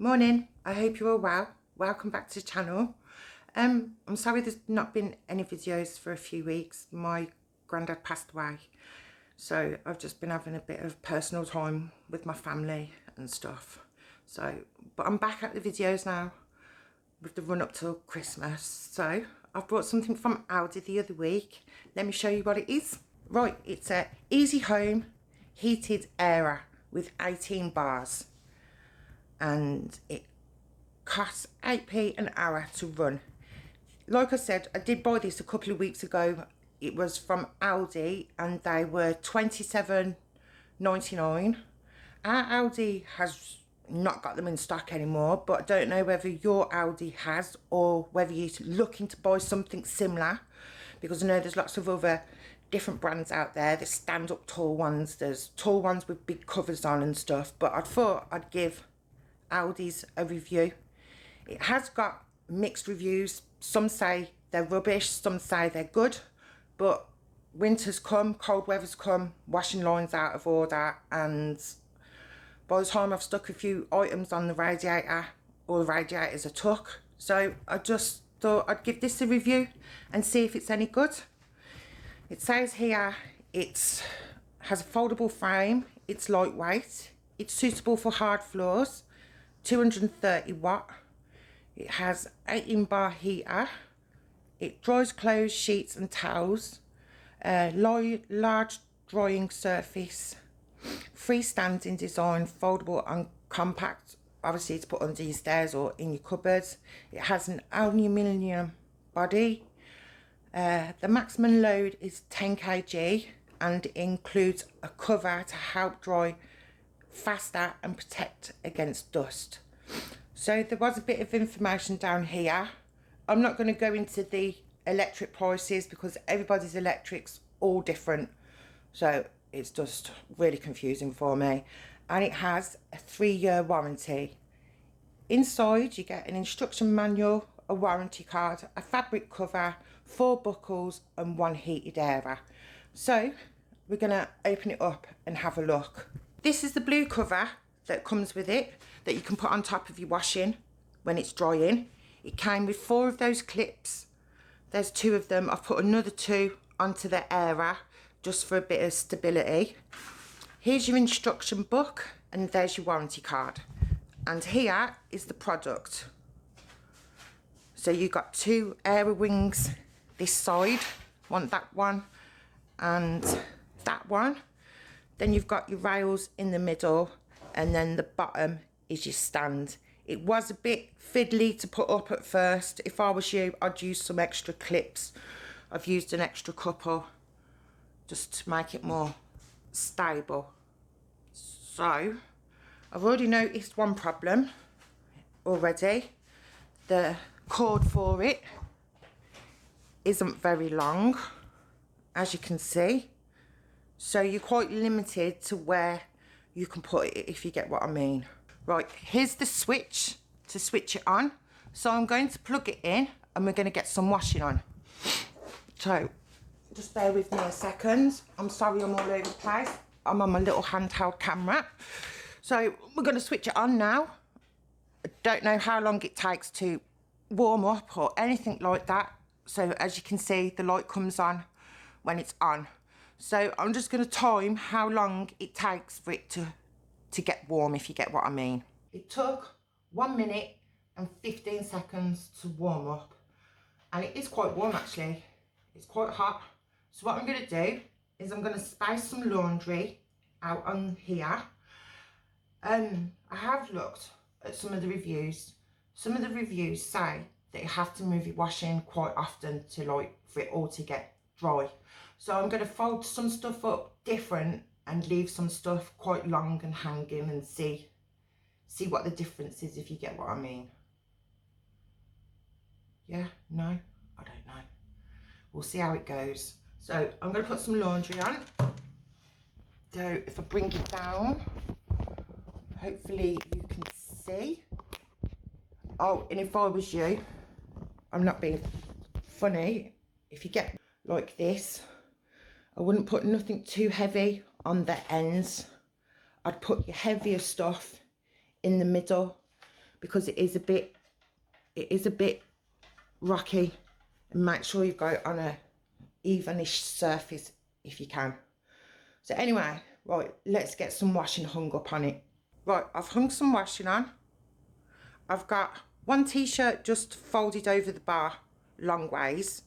Morning, I hope you're all well. Welcome back to the channel. I'm sorry there's not been any videos for a few weeks. My granddad passed away, so I've just been having a bit of personal time with my family and stuff. But I'm back at the videos now with the run up till Christmas. So I've brought something from Aldi the other week. Let me show you what it is. Right, it's a Easy Home heated airer with 18 bars. And it costs 8p an hour to run. Like I said, I did buy this a couple of weeks ago. It was from Aldi and they were £27.99. Our Aldi has not got them in stock anymore, but I don't know whether your Aldi has or whether you're looking to buy something similar, because I know there's lots of other different brands out there. There's stand up tall ones, there's tall ones with big covers on and stuff, but I thought I'd give Aldi's a review. It has got mixed reviews. Some say they're rubbish, some say they're good, but winter's come, cold weather's come, washing lines out of order, and by the time I've stuck a few items on the radiator, all the radiators are took. So I just thought I'd give this a review and see if it's any good. It says here it has a foldable frame, it's lightweight, it's suitable for hard floors, 230 watt, it has 18 bar heater, it dries clothes, sheets and towels, large drying surface, freestanding design, foldable and compact, obviously to put under your stairs or in your cupboards. It has an aluminium body. The maximum load is 10 kg and includes a cover to help dry faster and protect against dust. So there was a bit of information down here. I'm not going to go into the electric prices because everybody's electric's all different, so it's just really confusing for me. And it has a 3-year warranty. Inside you get an instruction manual, a warranty card, a fabric cover, 4 buckles and 1 heated airer. So we're going to open it up and have a look. This is the blue cover that comes with it, that you can put on top of your washing when it's drying. It came with 4 of those clips. There's 2 of them. I've put another 2 onto the airer just for a bit of stability. Here's your instruction book and there's your warranty card. And here is the product. So you've got 2 airer wings this side. Want that one and that one. Then you've got your rails in the middle, and then the bottom is your stand. It was a bit fiddly to put up at first. If I was you, I'd use some extra clips. I've used an extra couple just to make it more stable. So I've already noticed one problem already. The cord for it isn't very long, as you can see. So you're quite limited to where you can put it, if you get what I mean. Right, here's the switch to switch it on. So I'm going to plug it in and we're going to get some washing on. So just bear with me a second. I'm sorry I'm all over the place. I'm on my little handheld camera. So we're going to switch it on now. I don't know how long it takes to warm up or anything like that. So as you can see, the light comes on when it's on. So I'm just going to time how long it takes for it to get warm, if you get what I mean. It took 1 minute and 15 seconds to warm up. And it is quite warm actually. It's quite hot. So what I'm going to do is I'm going to space some laundry out on here. I have looked at some of the reviews. Some of the reviews say that you have to move your washing quite often to for it all to get dry. So I'm going to fold some stuff up different and leave some stuff quite long and hanging and see what the difference is, if you get what I mean. Yeah, no, I don't know. We'll see how it goes. So I'm going to put some laundry on. So if I bring it down, hopefully you can see. Oh, and if I was you, I'm not being funny, if you get like this, I wouldn't put nothing too heavy on the ends. I'd put your heavier stuff in the middle, because it is a bit rocky, and make sure you go on a evenish surface if you can. So anyway, right, let's get some washing hung up on it. Right, I've hung some washing on. I've got one t-shirt just folded over the bar long ways,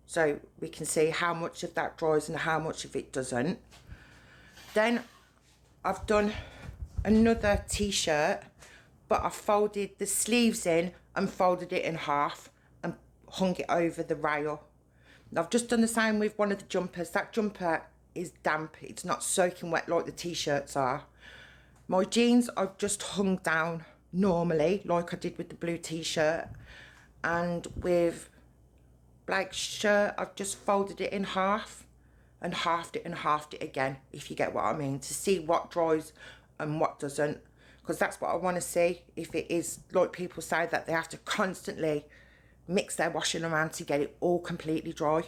so we can see how much of that dries and how much of it doesn't. Then I've done another t-shirt, but I've folded the sleeves in and folded it in half and hung it over the rail. I've just done the same with one of the jumpers. That jumper is damp, it's not soaking wet like the t-shirts are. My jeans I've just hung down normally like I did with the blue t-shirt, and with Blake's shirt I've just folded it in half and halved it and halved it again, if you get what I mean, to see what dries and what doesn't, because that's what I want to see, if it is like people say that they have to constantly mix their washing around to get it all completely dry.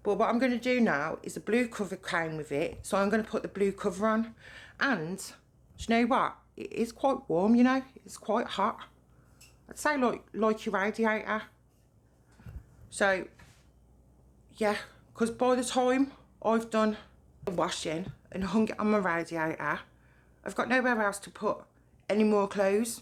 But what I'm going to do now is a blue cover came with it, so I'm going to put the blue cover on. And do you know what, it is quite warm, you know, it's quite hot. I'd say like your radiator. So yeah, because by the time I've done the washing and hung it on my radiator, I've got nowhere else to put any more clothes.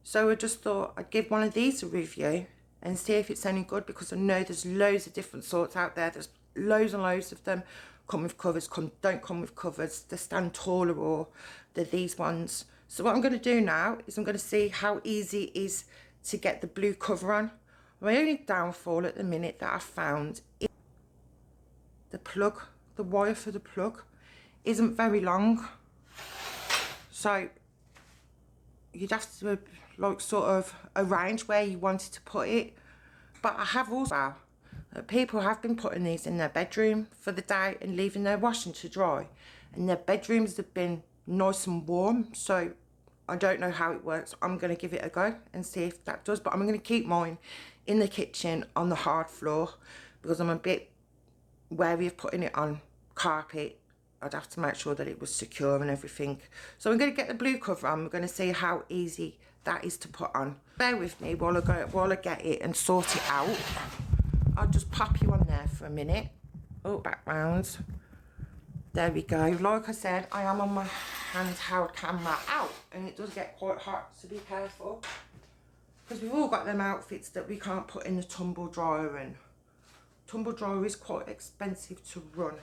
So I just thought I'd give one of these a review and see if it's any good, because I know there's loads of different sorts out there. There's loads and loads of them. Come with covers, don't come with covers. They stand taller, or they're these ones. So what I'm going to do now is I'm going to see how easy it is to get the blue cover on. My only downfall at the minute that I found is the plug, the wire for the plug isn't very long. So you'd have to like sort of arrange where you wanted to put it. But I have also, people have been putting these in their bedroom for the day and leaving their washing to dry, and their bedrooms have been nice and warm. So I don't know how it works. I'm going to give it a go and see if that does, but I'm going to keep mine in the kitchen on the hard floor, because I'm a bit wary of putting it on carpet. I'd have to make sure that it was secure and everything. So I'm going to get the blue cover on. We're going to see how easy that is to put on. Bear with me while I get it and sort it out. I'll just pop you on there for a minute. Oh, back round. There we go. Like I said, I am on my handheld camera out, and it does get quite hot, so be careful. Because we've all got them outfits that we can't put in the tumble dryer, and tumble dryer is quite expensive to run,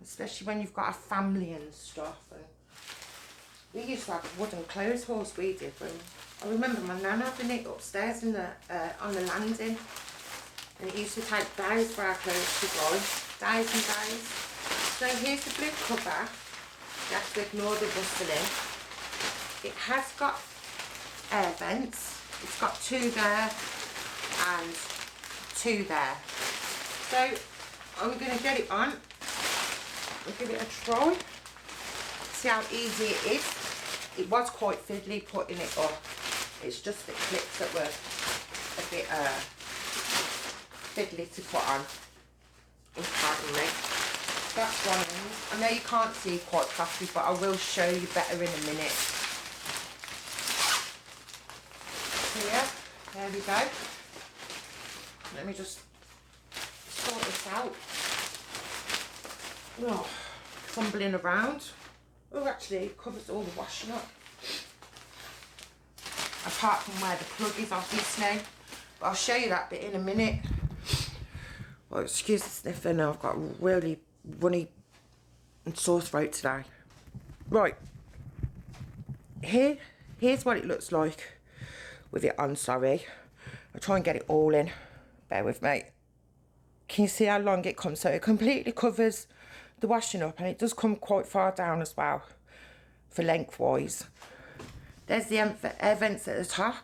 especially when you've got a family and stuff. And we used to have a wooden clothes horse, we did. When I remember my nan having it upstairs in the on the landing, and it used to take days for our clothes to dry, days and days. So here's the blue cover. You have to ignore the rustling. It has got air vents. It's got 2 there and 2 there. So I'm going to get it on. I'll give it a try. See how easy it is. It was quite fiddly putting it up. It's just the clips that were a bit fiddly to put on. Pardon me. That's one end. I know you can't see quite properly, but I will show you better in a minute. Here, there we go. Let me just sort this out. Oh, fumbling around. Oh, actually, it covers all the washing up. Apart from where the plug is, obviously. But I'll show you that bit in a minute. Oh, excuse the sniffing. I've got a really runny and sore throat today. Right. Here's what it looks like with it on, sorry. I'll try and get it all in. Bear with me. Can you see how long it comes? So it completely covers the washing up, and it does come quite far down as well for lengthwise. There's the air vents at the top.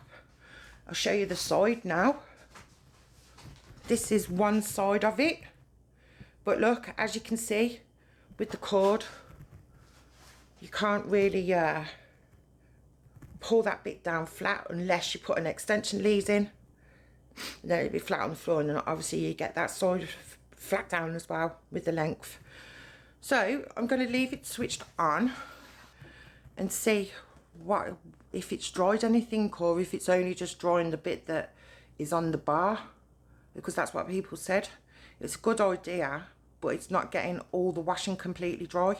I'll show you the side now. This is one side of it, but look, as you can see with the cord, you can't really pull that bit down flat unless you put an extension lead in. And then it'll be flat on the floor, and then obviously you get that side flat down as well with the length. So I'm going to leave it switched on and see what if it's dried anything, or if it's only just drying the bit that is on the bar, because that's what people said. It's a good idea, but it's not getting all the washing completely dry,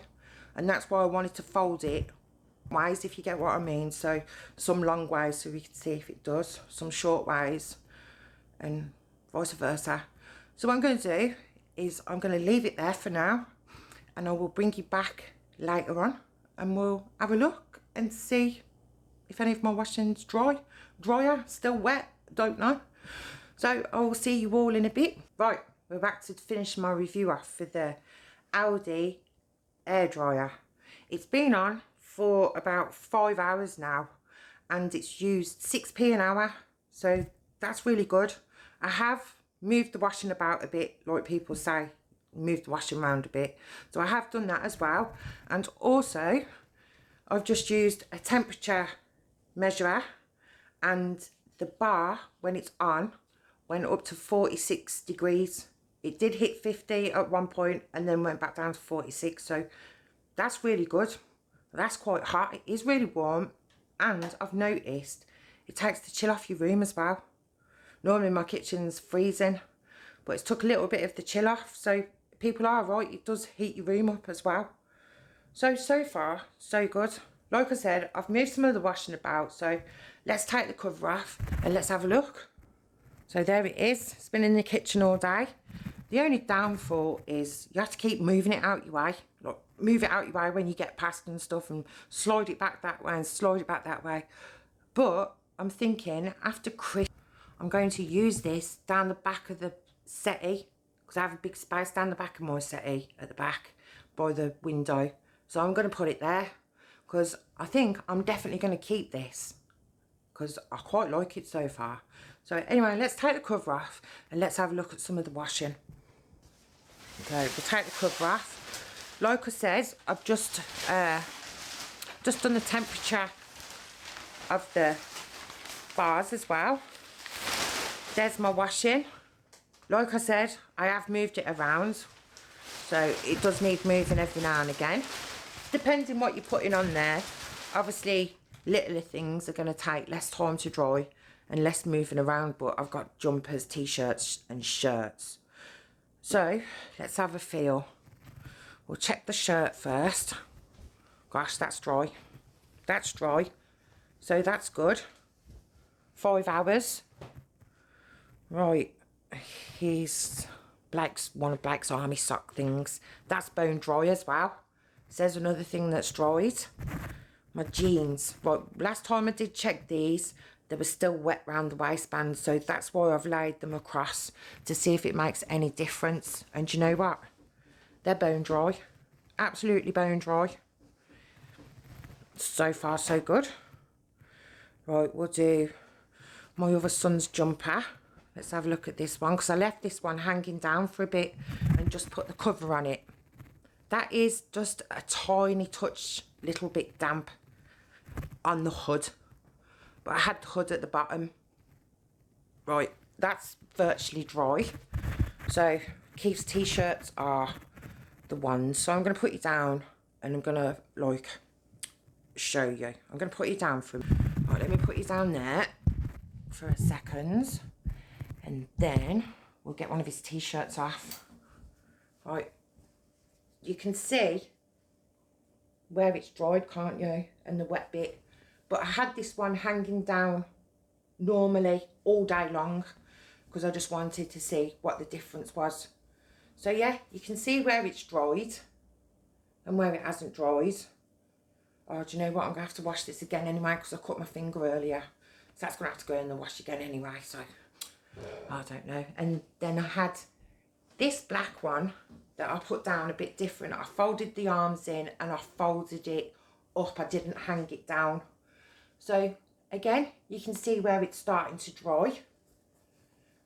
and that's why I wanted to fold it ways, if you get what I mean. So some long ways so we can see if it does, some short ways, and vice versa. So what I'm going to do is I'm going to leave it there for now, and I will bring you back later on and we'll have a look and see if any of my washing's drier, still wet, don't know. So I will see you all in a bit. Right, we're back to finish my review off for the Aldi airdryer. It's been on for about 5 hours now, and it's used 6p an hour, so that's really good. I have moved the washing about a bit, like people say, move the washing around a bit, so I have done that as well. And also I've just used a temperature measurer, and the bar, when it's on, went up to 46 degrees. It did hit 50 at one point and then went back down to 46, so that's really good. That's quite hot. It is really warm, and I've noticed it takes the chill off your room as well. Normally my kitchen's freezing, but it's took a little bit of the chill off, so people are right, it does heat your room up as well. So far, so good. Like I said, I've moved some of the washing about, so let's take the cover off and let's have a look. So there it is. It's been in the kitchen all day. The only downfall is you have to keep moving it out your way. Like, move it out your way when you get past and stuff, and slide it back that way and slide it back that way. But I'm thinking after Christmas, I'm going to use this down the back of the settee, because I have a big space down the back of my settee at the back by the window. So I'm going to put it there, because I think I'm definitely going to keep this, because I quite like it so far. So anyway, let's take the cover off and let's have a look at some of the washing. Okay, we'll take the cover off. Like I said, I've just done the temperature of the bars as well. There's my washing. Like I said, I have moved it around, so it does need moving every now and again. Depending what you're putting on there, obviously littler things are going to take less time to dry and less moving around, but I've got jumpers, t-shirts and shirts. So let's have a feel. We'll check the shirt first. Gosh, that's dry. That's dry. So that's good. 5 hours. Right, here's one of Blake's army sock things. That's bone dry as well. There's another thing that's dried. My jeans. Right, last time I did check these, they were still wet round the waistband, so that's why I've laid them across to see if it makes any difference. And you know what? They're bone dry. Absolutely bone dry. So far, so good. Right, we'll do my other son's jumper. Let's have a look at this one, because I left this one hanging down for a bit and just put the cover on it. That is just a tiny touch, little bit damp on the hood. But I had the hood at the bottom. Right, that's virtually dry. So Keith's t-shirts are the ones. So I'm going to put you down and I'm going to, like, show you. I'm going to put you down for... Right, let me put you down there for a second. And then we'll get one of his t-shirts off. Right, you can see where it's dried, can't you? And the wet bit. But I had this one hanging down normally all day long, because I just wanted to see what the difference was. So yeah, you can see where it's dried and where it hasn't dried. Oh, do you know what? I'm going to have to wash this again anyway, because I cut my finger earlier. So that's going to have to go in the wash again anyway, so... I don't know. And then I had this black one that I put down a bit different. I folded the arms in and I folded it up. I didn't hang it down. So again, you can see where it's starting to dry.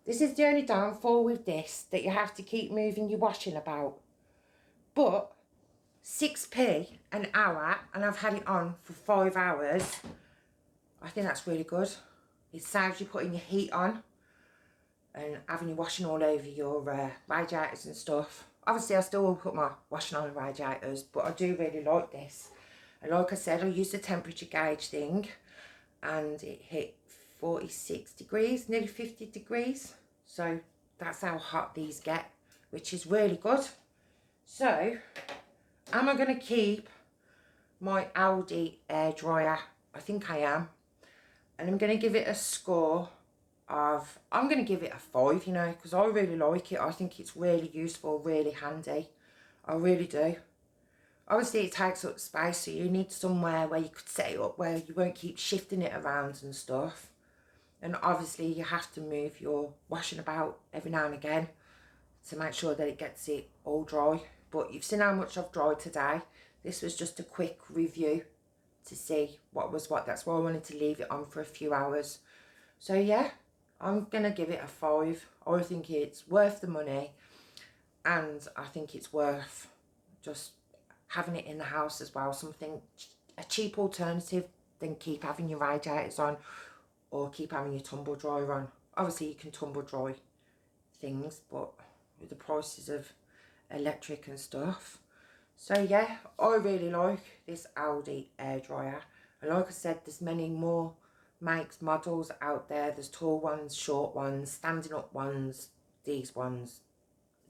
This is the only downfall with this, that you have to keep moving your washing about. But 6p an hour, and I've had it on for 5 hours. I think that's really good. It saves you putting your heat on and having your washing all over your radiators and stuff. Obviously I still will put my washing on the radiators, but I do really like this. And like I said, I used the temperature gauge thing and it hit 46 degrees, nearly 50 degrees. So that's how hot these get, which is really good. So, am I going to keep my Aldi air dryer? I think I am. And I'm going to give it a score of, I'm going to give it a 5, you know, because I really like it. I think it's really useful, really handy. I really do. Obviously it takes up space, so you need somewhere where you could set it up where you won't keep shifting it around and stuff. And obviously you have to move your washing about every now and again to make sure that it gets it all dry. But you've seen how much I've dried today. This was just a quick review to see what was what. That's why I wanted to leave it on for a few hours. So yeah, I'm going to give it a 5. I think it's worth the money, and I think it's worth just having it in the house as well. Something, a cheap alternative than keep having your radiators on or keep having your tumble dryer on. Obviously you can tumble dry things, but with the prices of electric and stuff. So yeah, I really like this Aldi air dryer. And like I said, there's many more makes, models out there. There's tall ones, short ones, standing up ones, these ones.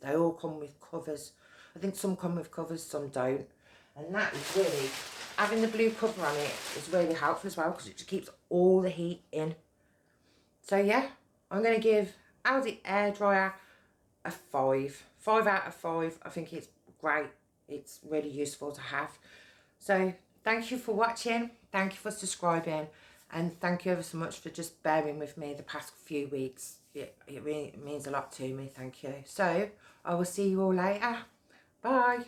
They all come with covers. I think some come with covers, some don't. And that is really, having the blue cover on it is really helpful as well, because it just keeps all the heat in. So yeah, I'm going to give Aldi air dryer a 5. 5 out of 5. I think it's great. It's really useful to have. So thank you for watching. Thank you for subscribing. And thank you ever so much for just bearing with me the past few weeks. It really means a lot to me. Thank you. So I will see you all later. Bye.